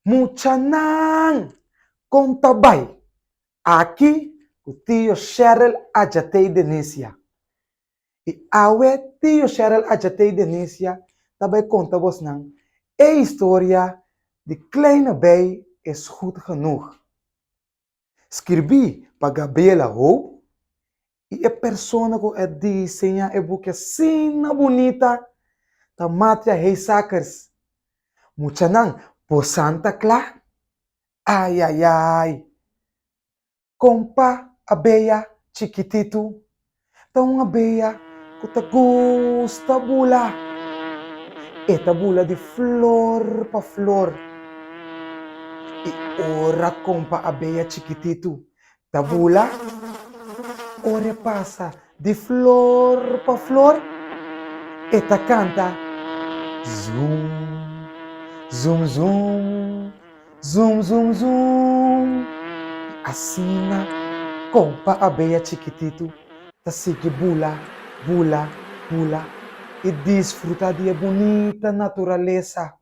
Muchanan contabay. Aqui o tio Cheryl ajatei Denisia. E awe tio Cheryl ajatei Denisia daarbij conta vos nang. E historia de kleine bij is goed genoeg. Scrivi para Gabriela Hope. E a persona que é desenha é porque assim bonita ta matria hei sakers. Muchanan por Santa Clara. Ai, ai, ai. Compa abeia chiquitito. Tão abeia que te gusta bula. Eta bula de flor pa flor. E ora compa abeia chiquitito. Ta bula. Ora passa de flor pa flor. Eta canta. Zoom, zoom, zoom, zoom, zoom, zoom. Assina, compa abeia chiquitito, ta sigue bula, bula, bula, e desfruta de bonita natureza.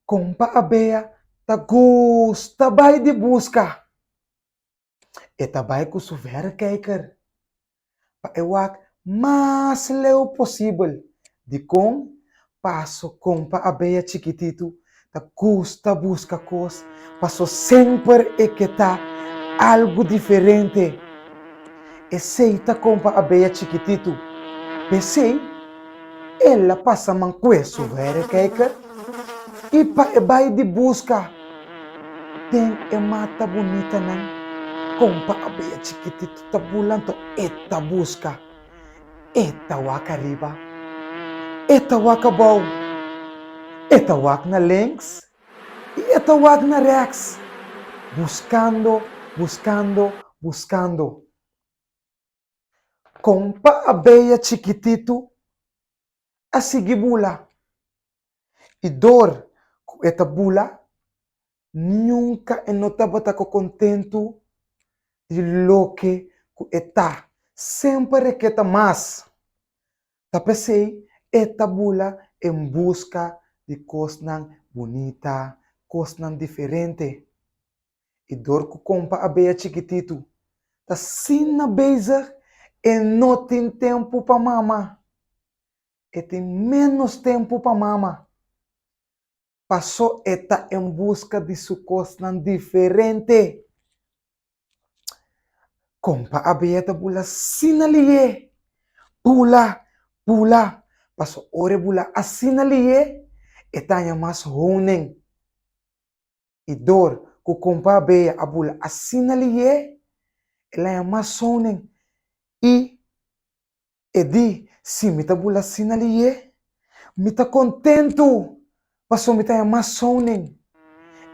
Compa abeia ta gosta vai de busca. E ta vai com o verkijker. Pa ewak mais leu possível de com passo compa abeia chiquitito. Ta gusta busca cos, passo sempre e que tá algo diferente. E seita compa abeia chiquitito. Pensei, ela passa manqueso, verkijker. E pa e vai de busca. Tem e mata bonita nan. Compa abeia chiquitito ta bulanto eta busca. Eta waka riba. Eta waka bom. Eta wak na links. E eta wak na rechts. Buscando, buscando, buscando. Compa abeia chiquitito a seguir bula. E dor com esta bula nunca não estava contento de lo que está. Sempre que está mais. Tá pensei, esta bula em busca de coisas bonita, coisas diferente. E dor com compa abeia chiquitito. Tá sim na beija e não tem tempo para mama. E tem menos tempo para mama. Passou eta em busca de sua coisa diferente. Compa abeia ta bula sinalie. Bula, bula. Passou ore bula asinalie. Eta ya mas honing. E dor ku compa abeia a bula asinalie. Ela ya mas honing. E di se me ta bula sinalie. Me ta contento. Passou me ta ya mas honing.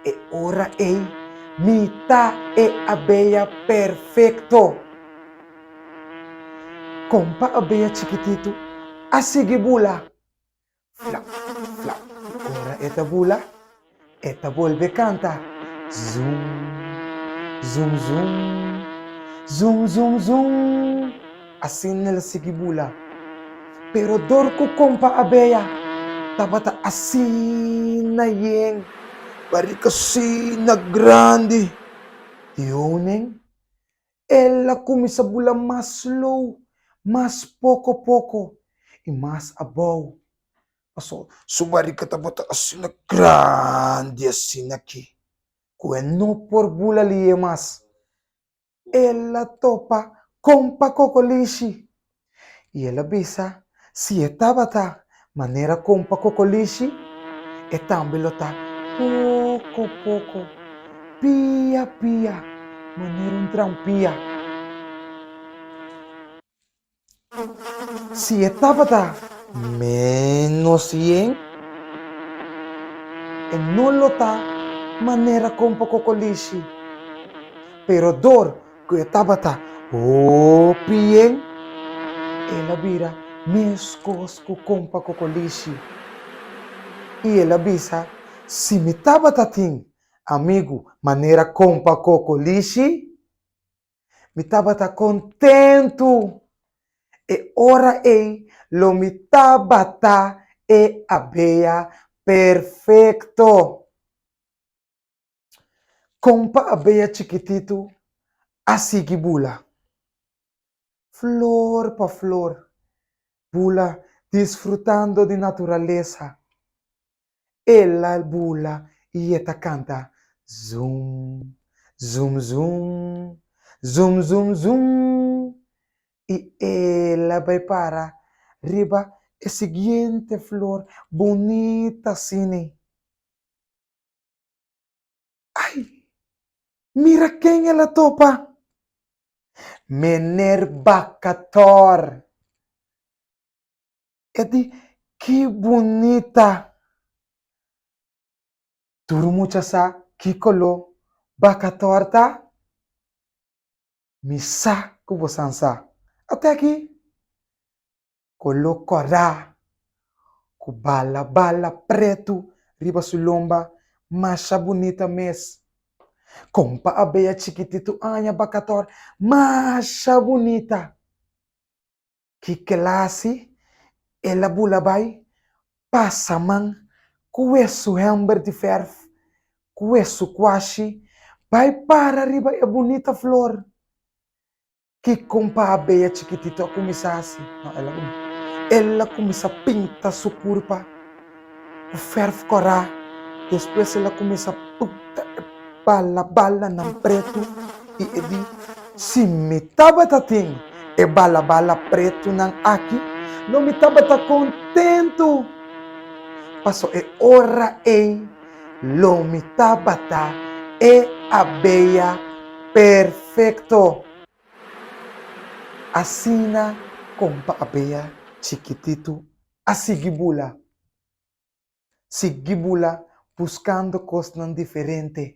E ora ei, mita e abeia perfeito. Compa abeia chiquitito, a seguir bula. Flap, flap. Ora eta bula, eta vuelve canta. Zoom, zoom, zoom, zoom, zoom, zoom. Assim ela seguir bula. Pero dorco compa abeia, tabata assim na yen. Barrica assim na grande. Tioneng, ela começa a bula mais slow, mais pouco a pouco, e mais above. Passou, subarica tá bota assim na grande, assim aqui. Quando por bula ali é mais. Ela topa compa cocolishi. E ela bisa, se estava tá, maneira compa cocolishi, e também tá pouco a pouco, pia, pia. Maneira trampia. Si estaba menos 100, e non lo ta manera con poco colishi. Pero dor que estaba bien, e la vira mescos con poco colishi. E ela bisa, si me estaba tin, amigo, maneira com poco colishi, me estaba contento. E ora ei, lo mi tabata e abeia perfecto. Compa abeja chiquitito, así que bula. Flor pa flor, bula disfrutando de naturaleza. Ella bula y esta canta. Zoom, zoom, zoom, zoom, zoom, zoom. Y ella va para arriba el siguiente flor, bonita cine. ¡Ay! Mira quién es la topa. Menerbacator. Edi, qué bonita. Turumuchasa, kikolo, bacatorta. Misa kubosansa. Até aqui. Colocorá. Kubala bala preto. Riba sulomba. Macha bonita mes. Compa abeia chiquitito. Anha bacator. Macha bonita. Que classe. Ela bulabai. Passa man. Kuesu hember de ferf. Kuesu quashi. Vai para riba é bonita flor. Que compa abeia chiquitito começasse. Ela começa a pintar sua curva. O ferro corá. Depois ela começa a puta bala na preto. E ele se me tava tatim. E bala preto nan aqui. Não me tava contento. Passou e ora e. Lo me tava e abeia perfeito. Assina compa abeia chiquitito a sigibula. Sigibula buscando cosas diferentes.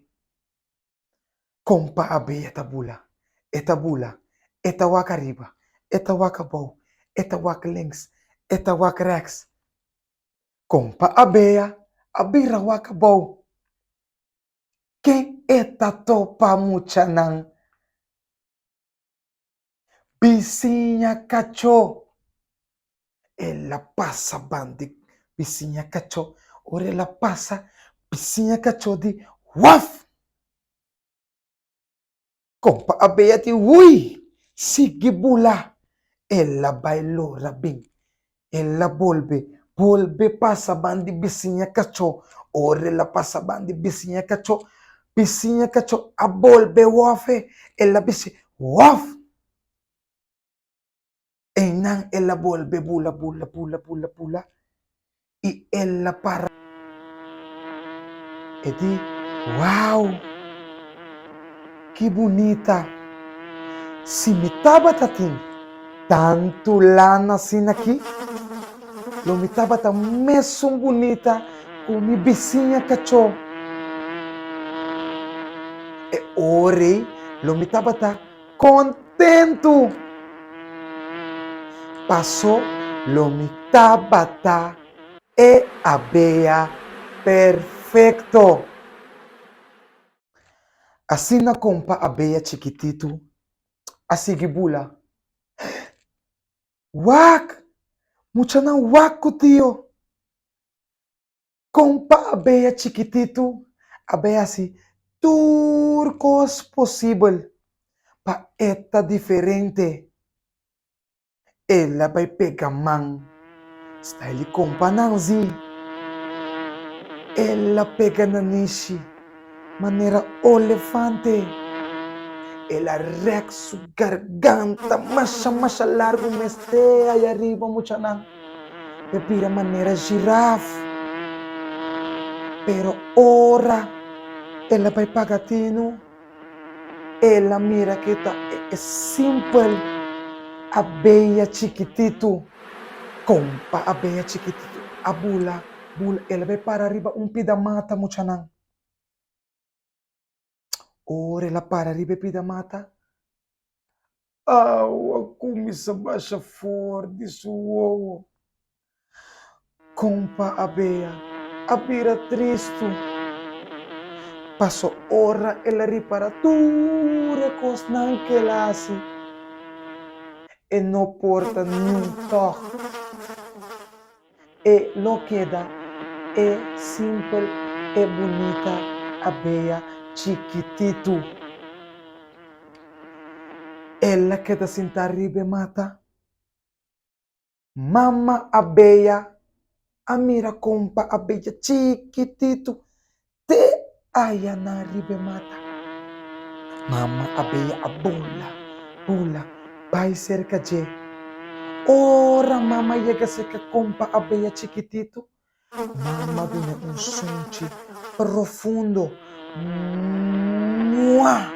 Compa abeia tabula. Etabula. Eta waka arriba. Eta waka bow. Eta waka links. Eta waka rechts. Compa abeia. Abira waka bow. Quem eta topa mucha nan? Vizinha cacho. Ela passa bandi. Vizinha cacho. Ora ela passa. Vizinha cacho de waf. Compa abeia de ui. Sigibula. Ela bailou rabin. Ela volve passa bandi vizinha cacho. Ora ela passa bandi vizinha cacho. Vizinha cacho a volve wafe. Ela bisi waf. Enan ela volve bula. E ela para. E di, wow, que bonita. Se me tava tatim, tanto lana assim aqui, lo me tava tão mesmo bonita com minha vizinha cachorro. E ore, lo me tava tão contento. Passou, lo me tava e abeia perfeito. Assim na compa abeia chiquitito, assim que bula. Wak! Mucha na wak ko tio. Compa abeia chiquitito, abeia assim, turcos possível. Pa eta diferente. Ela vai pegar man. Style compa nanzi. Ela pega na nishi. Maneira elefante. Ela rex su garganta. Masha largo mestea aí arriba mucha nan. Respira maneira girafa. Pero ora. Ela vai pagatino. Ela mira que tá é simple. Abeia chiquitito. Compa abeia chiquitito. A bula. Ela vai para arriba pida mata mucha nan. Ora ela para arriba pida mata. Aua, começa baixa forte, suou. Compa abeia. Abira triste. Passou ora ela ripara tudo cos nan que ela hace. E não porta nenhum toque. E lo queda é simples, é bonita, abelha chiquitito. Ela queda sentar ribe mata. Mama abelha, a mira compa abelha chiquitito. Te aya na ribe mata. Mama abelha a bula, vai cerca de. Ora mama llega cerca compa abelha chiquitito. Mama viene un sonchi profundo. Mua.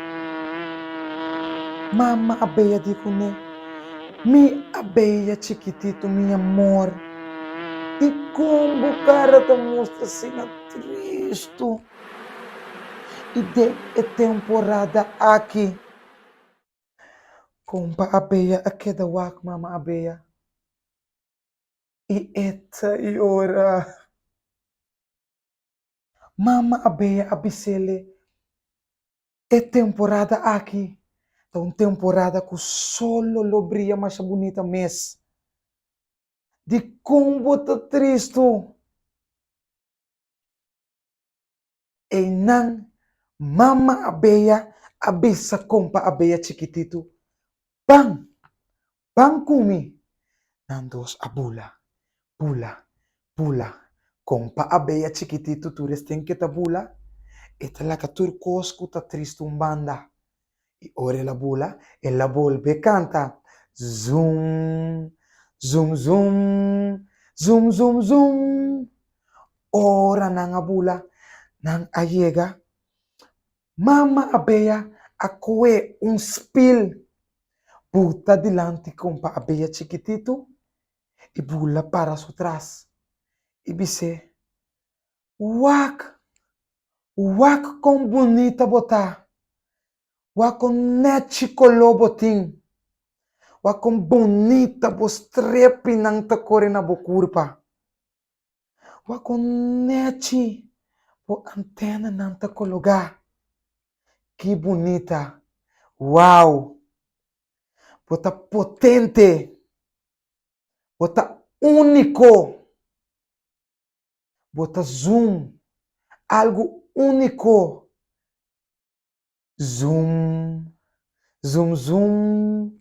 Mama abelha dico né. Mi abelha chiquitito, mi amor. E como cara tá mostra assim triste. E de é temporada aqui. Compa abelha, a queda wak mama abelha. E eta e ora. Mama abelha abisele. É temporada aqui. Então, temporada que solo lo brilha mais bonita mês. De como tá triste. E não, mama abelha, abissa compa abelha chiquitito. Bang, bang kumi. Nandos abula, pula. Compa abelha chiquitito, tu resten que tabula. Esta la que turcosco ta triste un banda. Y ora la bula, e la volve canta. Zoom, zoom, zoom, zoom, zoom, zoom. Ora nang abula, nang ayega. Mama abelha, acoe un spill. Puta dilante compa abelha chiquitito. E bula para su trás. E disse, wak com bonita botar. Wak com nete colobotim. Wak com bonita bostrepe nang takore na bokurpa. Wak com nete bo antena nang takologa. Que bonita. Uau. Bota potente. Bota único. Bota zoom. Algo único. Zoom. Zoom, zoom.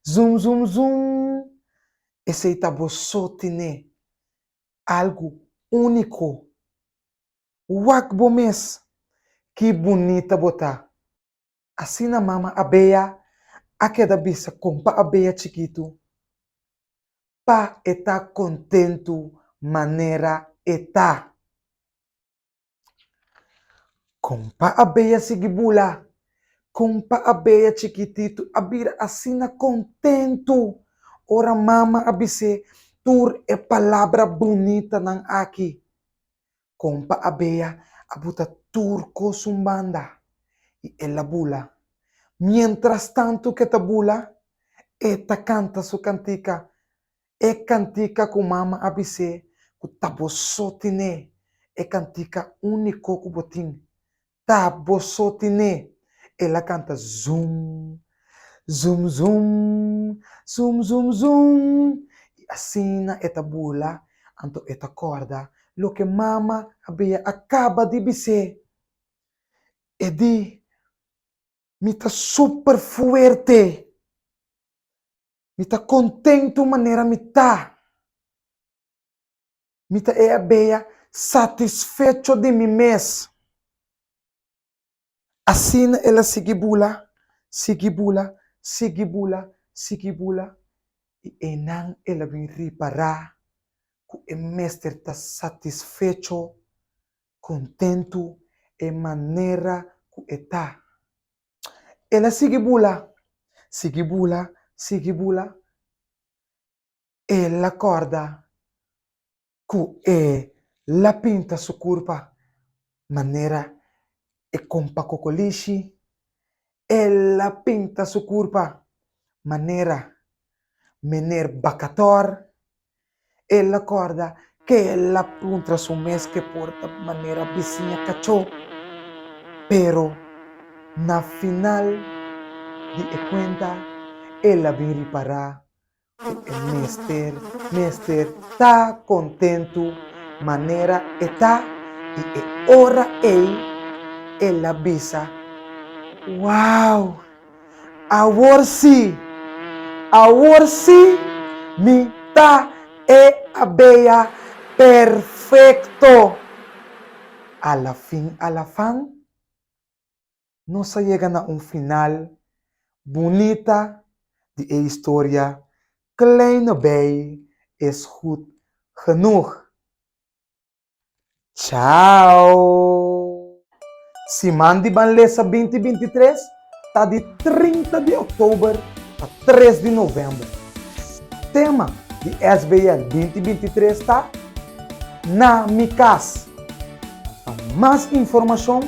Zoom, zoom, zoom. Esse aí tá bossotine. Algo único. Wak bomes. Que bonita botar. Assim na mama abelha. Aquela bisa compa abelha chiquito. Pa está contento maneira está. Compa abelha sigibula. Compa abelha chiquitito. Abira assina contento. Ora mama abise. Tur é palavra bonita nan aqui. Compa abelha abuta turco sumbanda. E ela bula. Mientras tanto que tabula, eta canta su cantica. E cantica com mama abise. Ku tabosotine. E cantica único kubotin. Tabosotine. Ela canta zoom, zoom, zoom, zoom, zoom, zoom. E assim na eta bula, anto eta corda, lo que mama abia acaba de dizer. E di, mi tá super fuerte. Mi tá contento maneira mi tá. Mi tá é abia satisfecho de mim mesmo. Assim ela sigibula. E enan ela vem reparar que o mestre está satisfecho, contento, e maneira que está. Ela sigibula. Ela acorda que ela pinta sua curva, maneira e compa cocolishi. Ela pinta sua curva, maneira mener bacator. Ela acorda que ela punta su mês que porta maneira vizinha cachô. Pero na final de conta, ela vem reparar que o mestre tá contento manera está y hora él avisa. Wow! Agora sim, me tá a beia perfecto. A la fin, nós chegamos a final bonita de história. Kleine bij is goed genoeg. Tchau! Se mande banlesa 2023, tá de 30 de outubro a 3 de novembro. Tema de SBL 2023 tá na minha casa. Para mais informação,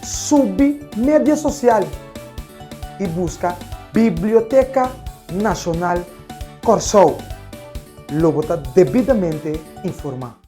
sube mídia social e busca Biblioteca Nacional Corsou. Logo está devidamente informado.